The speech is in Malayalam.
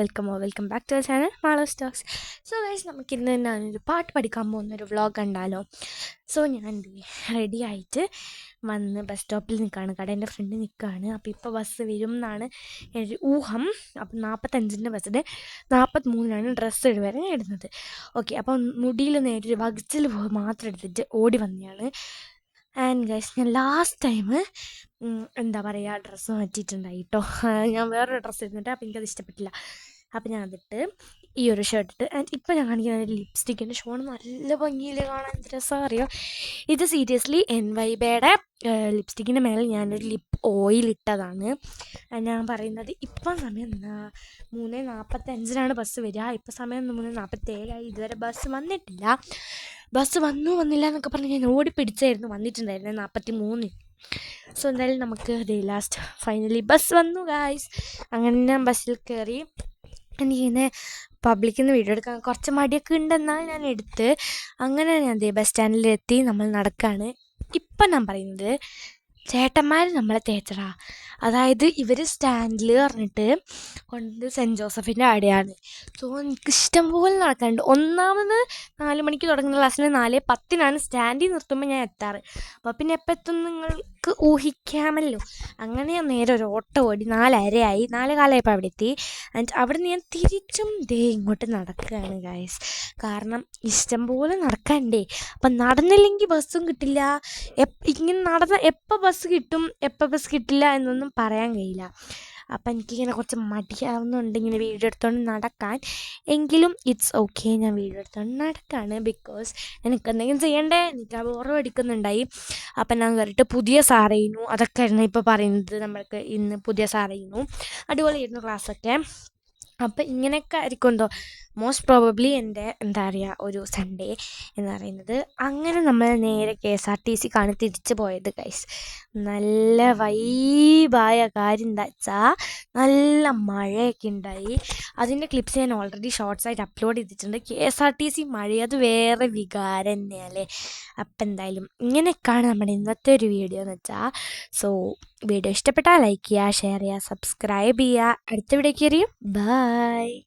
Welcome back to our channel Malos talks. So guys, നമുക്കിന്ന് ഞാനൊരു പാട്ട് പഠിക്കാൻ പോകുന്നൊരു വ്ളോഗ് കണ്ടാലോ? സോ ഞാൻ റെഡി ആയിട്ട് വന്ന് ബസ് സ്റ്റോപ്പിൽ നിൽക്കുകയാണ്, കടേൻ്റെ ഫ്രണ്ടിൽ നിൽക്കുകയാണ്. അപ്പോൾ ഇപ്പോൾ ബസ് വരും എന്നാണ് ഒരു ഊഹം. അപ്പം 45-ൻ്റെ ബസ്സിൽ 43-നാണ് ഡ്രസ്സ് വരെ ഇടുന്നത്. ഓക്കെ, അപ്പം മുടിയിൽ നേരൊരു വകിച്ചിൽ മാത്രം എടുത്തിട്ട് ഓടി വന്നതാണ്. ആൻഡ് ഗൈസ്, ഞാൻ ലാസ്റ്റ് ടൈം എന്താ പറയുക, ഡ്രസ്സ് മാറ്റിയിട്ടുണ്ടായി കേട്ടോ. ഞാൻ വേറൊരു ഡ്രസ്സ് ഇടുന്നിട്ട്, അപ്പോൾ എനിക്കത് ഇഷ്ടപ്പെട്ടില്ല. അപ്പോൾ ഞാൻ അതിട്ട് ഈ ഒരു ഷർട്ട് ഇട്ട്. ആൻഡ് ഇപ്പോൾ ഞാൻ കാണിക്കുന്ന ഒരു ലിപ്സ്റ്റിക്കിൻ്റെ ഷോൺ നല്ല ഭംഗിയിൽ കാണാൻ എന്ത് രസമാണ് അറിയോ. ഇത് സീരിയസ്ലി NYBയുടെ ലിപ്സ്റ്റിക്കിൻ്റെ മേലെ ഞാനൊരു ലിപ്പ് ഓയിൽ ഇട്ടതാണ്. ഞാൻ പറയുന്നത് ഇപ്പം സമയം 3:45-നാണ് ബസ് വരിക. ഇപ്പം സമയം 3:47 ഇതുവരെ ബസ് വന്നിട്ടില്ല. ബസ് വന്നില്ല എന്നൊക്കെ പറഞ്ഞ് ഞാൻ ഓടിപ്പിടിച്ചായിരുന്നു, വന്നിട്ടുണ്ടായിരുന്നു 43. സോ എന്തായാലും നമുക്ക് ലാസ്റ്റ് ഫൈനലി ബസ് വന്നു ഗായ്സ്. അങ്ങനെ ഞാൻ ബസ്സിൽ കയറി. എനിക്കിങ്ങനെ പബ്ലിക്കിൽ നിന്ന് വീഡിയോ എടുക്കാൻ കുറച്ച് മടിയൊക്കെ ഉണ്ടെന്നാൽ ഞാൻ എടുത്ത്. അങ്ങനെ ഞാൻ ബസ് സ്റ്റാൻഡിലെത്തി. നമ്മൾ നടക്കുകയാണ്. ഇപ്പം ഞാൻ പറയുന്നത് ചേട്ടന്മാർ നമ്മളെ തേച്ചടാ. അതായത് ഇവർ സ്റ്റാൻഡിൽ പറഞ്ഞിട്ട് കൊണ്ട് സെൻറ്റ് ജോസഫിൻ്റെ അവിടെയാണ്. സോ എനിക്ക് ഇഷ്ടം പോലെ നടക്കാനുണ്ട്. ഒന്നാമത് 4 മണിക്ക് തുടങ്ങുന്ന ക്ലാസ്സിന് 4:10-നാണ് സ്റ്റാൻഡിൽ നിർത്തുമ്പോൾ ഞാൻ എത്താറ്. അപ്പോൾ പിന്നെ എപ്പോൾ എത്തും നിങ്ങൾക്ക് ഊഹിക്കാമല്ലോ. അങ്ങനെ ഞാൻ നേരെ ഒരു ഓട്ടോ ഓടി 4:30 4:15 അവിടെ എത്തി. ആൻഡ് അവിടെ നിന്ന് ഞാൻ തിരിച്ചും ഇങ്ങോട്ട് നടക്കുകയാണ് ഗൈസ്. കാരണം ഇഷ്ടം പോലെ നടക്കാനുണ്ടേ. അപ്പം നടന്നില്ലെങ്കിൽ ബസ്സും കിട്ടില്ല. ഇങ്ങനെ നടന്ന എപ്പോൾ ബസ് കിട്ടും എപ്പോൾ ബസ് കിട്ടില്ല എന്നൊന്നും പറയാൻ കഴിയില്ല. അപ്പം എനിക്കിങ്ങനെ കുറച്ച് മടിയാവുന്നുണ്ട് ഇങ്ങനെ വീഡിയോ എടുത്തുകൊണ്ട് നടക്കാൻ. എങ്കിലും ഇറ്റ്സ് ഓക്കെ, ഞാൻ വീഡിയോ എടുത്തുകൊണ്ട് നടക്കുകയാണ്. ബിക്കോസ് എനിക്ക് എന്തെങ്കിലും ചെയ്യണ്ടേ, എനിക്ക് ആ ബോറ് പഠിക്കുന്നുണ്ടായി. അപ്പം ഞാൻ കയറിയിട്ട് പുതിയ സാറായിരുന്നു. അതൊക്കെ ആയിരുന്നു ഇപ്പോൾ പറയുന്നത്. നമ്മൾക്ക് ഇന്ന് പുതിയ സാറായിരുന്നു, അടിപൊളിയായിരുന്നു ക്ലാസ്സൊക്കെ. അപ്പം ഇങ്ങനെയൊക്കെ ആയിരിക്കും എന്തോ മോസ്റ്റ് പ്രോബബ്ലി എൻ്റെ എന്താ പറയുക ഒരു സൺഡേ എന്ന് പറയുന്നത്. അങ്ങനെ നമ്മൾ നേരെ KSRTC തിരിച്ചു പോയത് ഗൈസ്. നല്ല വൈബായ കാര്യം എന്താ വെച്ചാൽ നല്ല മഴയൊക്കെ ഉണ്ടായി. അതിൻ്റെ ക്ലിപ്സ് ഞാൻ ഓൾറെഡി ഷോർട്സായിട്ട് അപ്ലോഡ് ചെയ്തിട്ടുണ്ട്. KSRTC മഴ അത് വേറെ വികാരം തന്നെയല്ലേ. അപ്പം എന്തായാലും ഇങ്ങനെയൊക്കെയാണ് നമ്മുടെ ഇന്നത്തെ ഒരു വീഡിയോ എന്ന് വെച്ചാൽ. സോ വീഡിയോ ഇഷ്ടപ്പെട്ടാൽ ലൈക്ക് ചെയ്യുക, ഷെയർ ചെയ്യുക, സബ്സ്ക്രൈബ് ചെയ്യുക. അടുത്ത വീഡിയോ കയറിയും ബൈ.